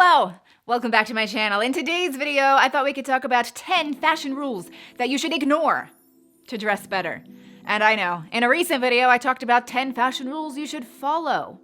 Hello! Welcome back to my channel. In today's video, I thought we could talk about 10 fashion rules that you should ignore to dress better. And I know, in a recent video, I talked about 10 fashion rules you should follow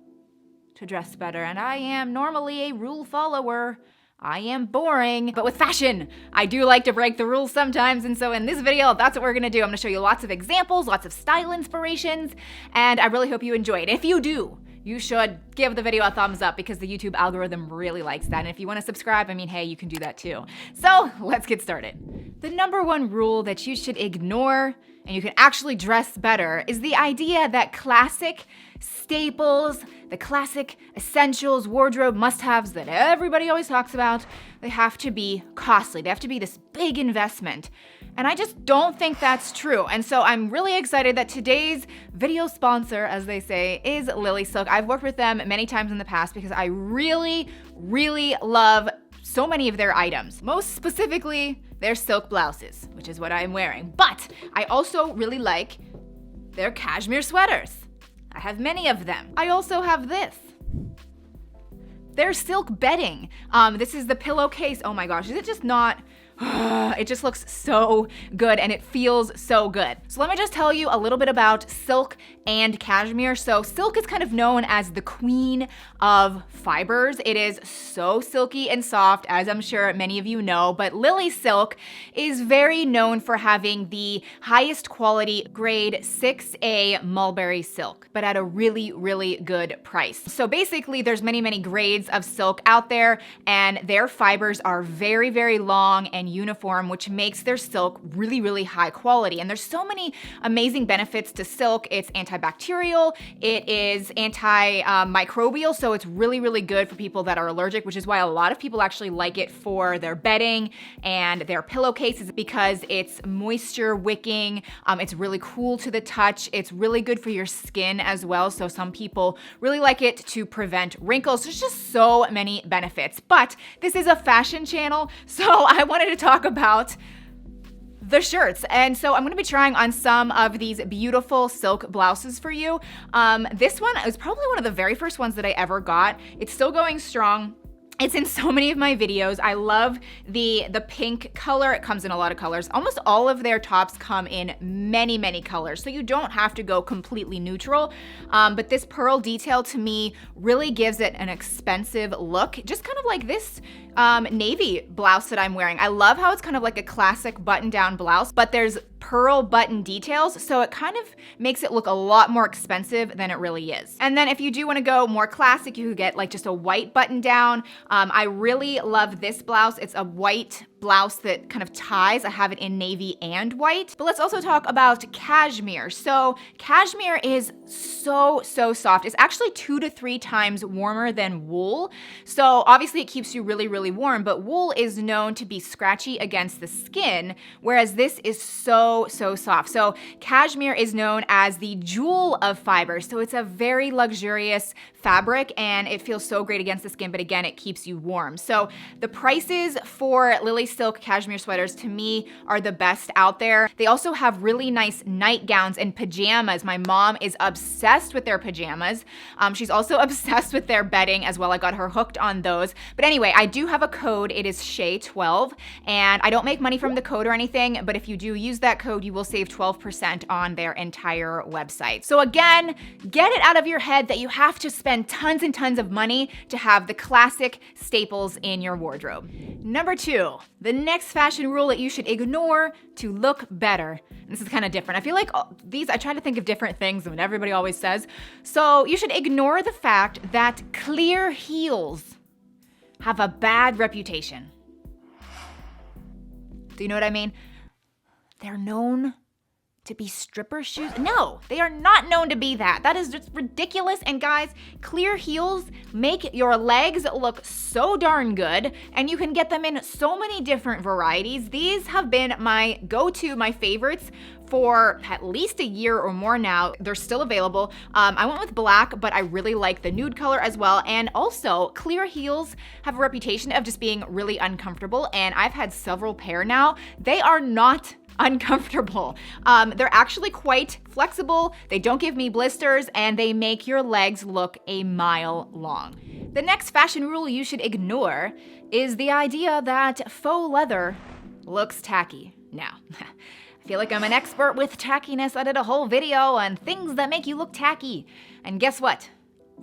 to dress better. And I am normally a rule follower. I am boring, but with fashion, I do like to break the rules sometimes. And so in this video, that's what we're gonna do. I'm gonna show you lots of examples, lots of style inspirations, and I really hope you enjoy it. If you do, you should give the video a thumbs up because the YouTube algorithm really likes that. And if you wanna subscribe, I mean, hey, you can do that too. So let's get started. The number one rule that you should ignore and you can actually dress better is the idea that classic staples, the classic essentials, wardrobe must-haves that everybody always talks about, they have to be costly. They have to be this big investment. And I just don't think that's true. And so I'm really excited that today's video sponsor, as they say, is Lily Silk. I've worked with them many times in the past because I really, really love so many of their items. Most specifically, their silk blouses, which is what I'm wearing. But I also really like their cashmere sweaters. I have many of them. I also have this. Their silk bedding. This is the pillowcase. Oh my gosh, is it just not... It just looks so good and it feels so good. So let me just tell you a little bit about silk and cashmere. So silk is kind of known as the queen of fibers. It is so silky and soft, as I'm sure many of you know, but Lily Silk is very known for having the highest quality grade 6A mulberry silk, but at a really, really good price. So basically there's many, many grades of silk out there and their fibers are very, very long and uniform, which makes their silk really, really high quality. And there's so many amazing benefits to silk. It's antibacterial, it is antimicrobial, so it's really, really good for people that are allergic, which is why a lot of people actually like it for their bedding and their pillowcases because it's moisture wicking, it's really cool to the touch, it's really good for your skin as well, so some people really like it to prevent wrinkles. There's just so many benefits, but this is a fashion channel, so I wanted to talk about the shirts. And so I'm gonna be trying on some of these beautiful silk blouses for you. This one is probably one of the very first ones that I ever got. It's still going strong. It's in so many of my videos. I love the pink color. It comes in a lot of colors. Almost all of their tops come in many, many colors, so you don't have to go completely neutral. But this pearl detail to me really gives it an expensive look, just kind of like this navy blouse that I'm wearing. I love how it's kind of like a classic button-down blouse, but there's pearl button details, so it kind of makes it look a lot more expensive than it really is. And then if you do want to go more classic, you could get like just a white button down. I really love this blouse. It's a white blouse that kind of ties. I have it in navy and white. But let's also talk about cashmere. So cashmere is so soft. It's actually 2 to 3 times warmer than wool. So obviously it keeps you really, really warm, but wool is known to be scratchy against the skin, whereas this is so soft. So cashmere is known as the jewel of fibers. So it's a very luxurious fabric and it feels so great against the skin, but again, it keeps you warm. So the prices for Lily Silk cashmere sweaters to me are the best out there. They also have really nice nightgowns and pajamas. My mom is obsessed with their pajamas. She's also obsessed with their bedding as well. I got her hooked on those. But anyway, I do have a code. It is Shay12 and I don't make money from the code or anything, but if you do use that code, you will save 12% on their entire website. So again, get it out of your head that you have to spend tons and tons of money to have the classic staples in your wardrobe. Number 2, the next fashion rule that you should ignore to look better. And this is kind of different. I feel like I try to think of different things than what everybody always says. So you should ignore the fact that clear heels have a bad reputation. Do you know what I mean? They're known to be stripper shoes. No, they are not known to be that. That is just ridiculous. And guys, clear heels make your legs look so darn good, and you can get them in so many different varieties. These have been my go-to, my favorites for at least a year or more now. They're still available. I went with black, but I really like the nude color as well. And also, clear heels have a reputation of just being really uncomfortable, and I've had several pair now. They are not uncomfortable. They're actually quite flexible, they don't give me blisters, and they make your legs look a mile long. The next fashion rule you should ignore is the idea that faux leather looks tacky. Now, I feel like I'm an expert with tackiness. I did a whole video on things that make you look tacky. And guess what?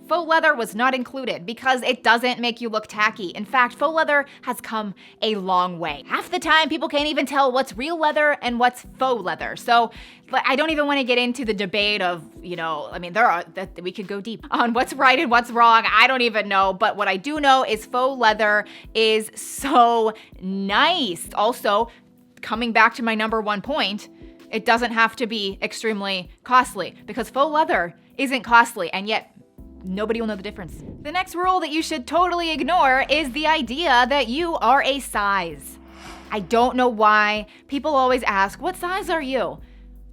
Faux leather was not included because it doesn't make you look tacky. In fact, faux leather has come a long way. Half the time, people can't even tell what's real leather and what's faux leather. So I don't even want to get into the debate of, we could go deep on what's right and what's wrong. I don't even know. But what I do know is faux leather is so nice. Also, coming back to my number one point, it doesn't have to be extremely costly because faux leather isn't costly, and yet nobody will know the difference. The next rule that you should totally ignore is the idea that you are a size. I don't know why people always ask, what size are you?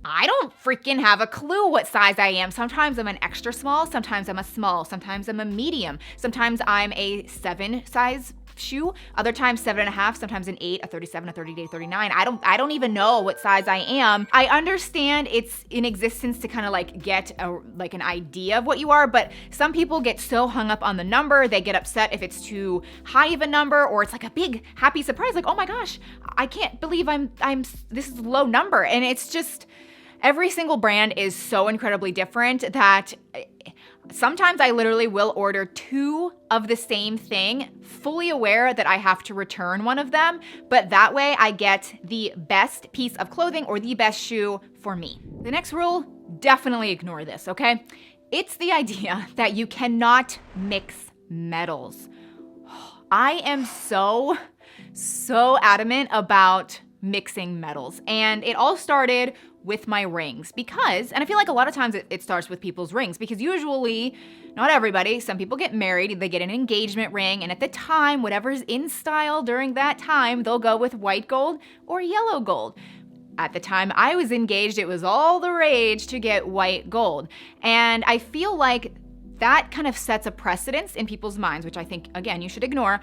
I don't freaking have a clue what size I am. Sometimes I'm an extra small, sometimes I'm a small, sometimes I'm a medium, sometimes I'm a 7 size shoe, other times 7.5, sometimes an 8, a 37, a 38, 39. I don't even know what size I am. I understand it's in existence to kind of get an idea of what you are, but some people get so hung up on the number, they get upset if it's too high of a number, or it's like a big happy surprise, like, oh my gosh, I can't believe this is a low number. And it's just, every single brand is so incredibly different that sometimes I literally will order 2 of the same thing, fully aware that I have to return one of them, but that way I get the best piece of clothing or the best shoe for me. The next rule, definitely ignore this, okay? It's the idea that you cannot mix metals. I am so adamant about mixing metals, and it all started with my rings because, and I feel like a lot of times it starts with people's rings because usually, not everybody, some people get married, they get an engagement ring, and at the time, whatever's in style during that time, they'll go with white gold or yellow gold. At the time I was engaged, it was all the rage to get white gold. And I feel like that kind of sets a precedence in people's minds, which I think, again, you should ignore,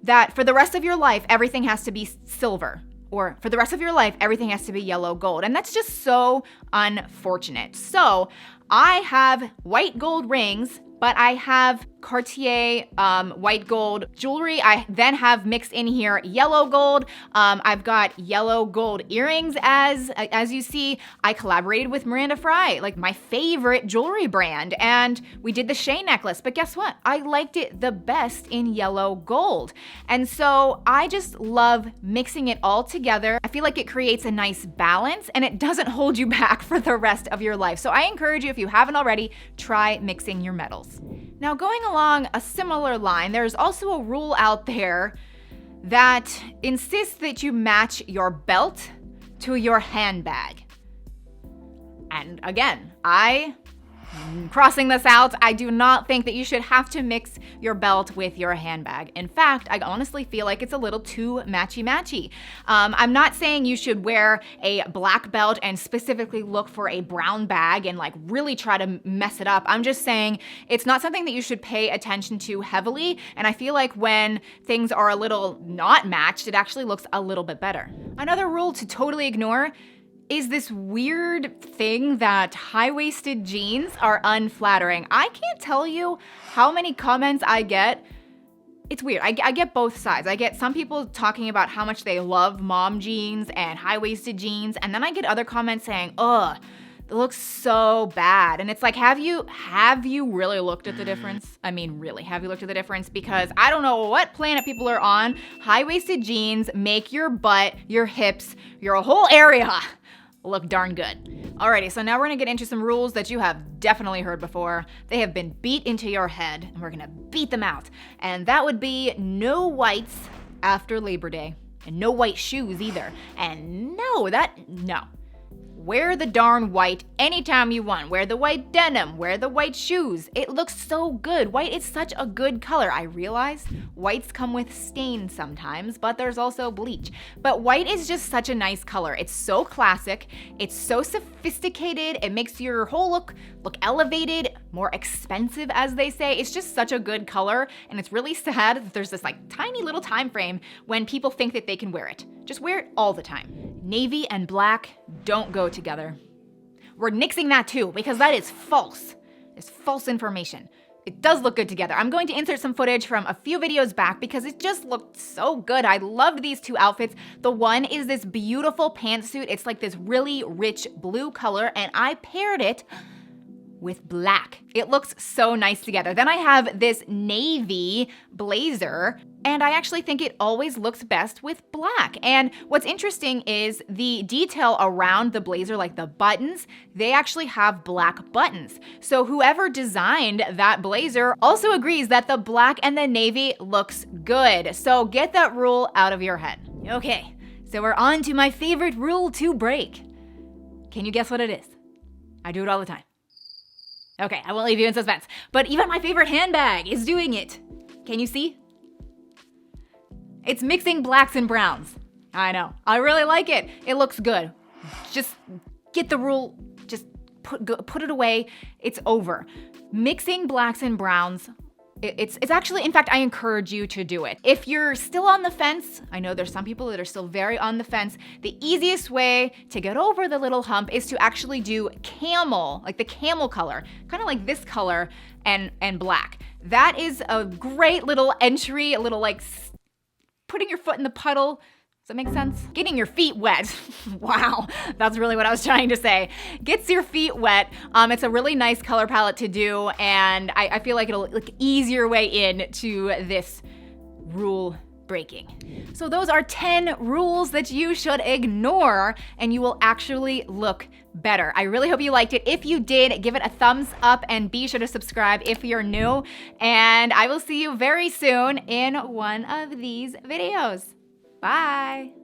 that for the rest of your life, everything has to be silver. Or for the rest of your life, everything has to be yellow gold. And that's just so unfortunate. So I have white gold rings, but I have Cartier white gold jewelry. I then have mixed in here yellow gold. I've got yellow gold earrings as you see. I collaborated with Miranda Fry, like my favorite jewelry brand, and we did the Shea necklace. But guess what? I liked it the best in yellow gold. And so I just love mixing it all together. I feel like it creates a nice balance and it doesn't hold you back for the rest of your life. So I encourage you, if you haven't already, try mixing your metals. Now, going along a similar line, there's also a rule out there that insists that you match your belt to your handbag. And again, crossing this out, I do not think that you should have to mix your belt with your handbag. In fact, I honestly feel like it's a little too matchy-matchy. I'm not saying you should wear a black belt and specifically look for a brown bag and really try to mess it up. I'm just saying it's not something that you should pay attention to heavily. And I feel like when things are a little not matched, it actually looks a little bit better. Another rule to totally ignore is this weird thing that high-waisted jeans are unflattering. I can't tell you how many comments I get. It's weird. I get both sides. I get some people talking about how much they love mom jeans and high-waisted jeans, and then I get other comments saying, ugh, it looks so bad. And it's like, have you really looked at the difference? I mean, really, have you looked at the difference? Because I don't know what planet people are on. High-waisted jeans make your butt, your hips, your whole area look darn good. Alrighty, so now we're gonna get into some rules that you have definitely heard before. They have been beat into your head, and we're gonna beat them out. And that would be no whites after Labor Day, and no white shoes either. And no. Wear the darn white anytime you want. Wear the white denim, wear the white shoes. It looks so good. White is such a good color. I realize whites come with stains sometimes, but there's also bleach. But white is just such a nice color. It's so classic. It's so sophisticated. It makes your whole look elevated, more expensive, as they say. It's just such a good color, and it's really sad that there's this tiny little time frame when people think that they can wear it. Just wear it all the time. Navy and black don't go together. We're nixing that too, because that is false. It's false information. it does look good together. I'm going to insert some footage from a few videos back because it just looked so good. I loved these two outfits. The one is this beautiful pantsuit. It's like this really rich blue color, and I paired it with black. It looks so nice together. Then I have this navy blazer, and I actually think it always looks best with black. And what's interesting is the detail around the blazer, like the buttons, they actually have black buttons. So whoever designed that blazer also agrees that the black and the navy looks good. So get that rule out of your head. Okay, so we're on to my favorite rule to break. Can you guess what it is? I do it all the time. Okay, I won't leave you in suspense, but even my favorite handbag is doing it. Can you see? It's mixing blacks and browns. I know, I really like it. It looks good. Just get the rule, just put it away. It's over. Mixing blacks and browns, it's actually, in fact, I encourage you to do it. If you're still on the fence, I know there's some people that are still very on the fence, the easiest way to get over the little hump is to actually do camel, like the camel color, kind of like this color and black. That is a great little entry, a little like putting your foot in the puddle. Does that make sense? Getting your feet wet. Wow, that's really what I was trying to say. Gets your feet wet. It's a really nice color palette to do, and I feel like it'll like easier way in to this rule breaking. So those are 10 rules that you should ignore, and you will actually look better. I really hope you liked it. If you did, give it a thumbs up and be sure to subscribe if you're new, and I will see you very soon in one of these videos. Bye.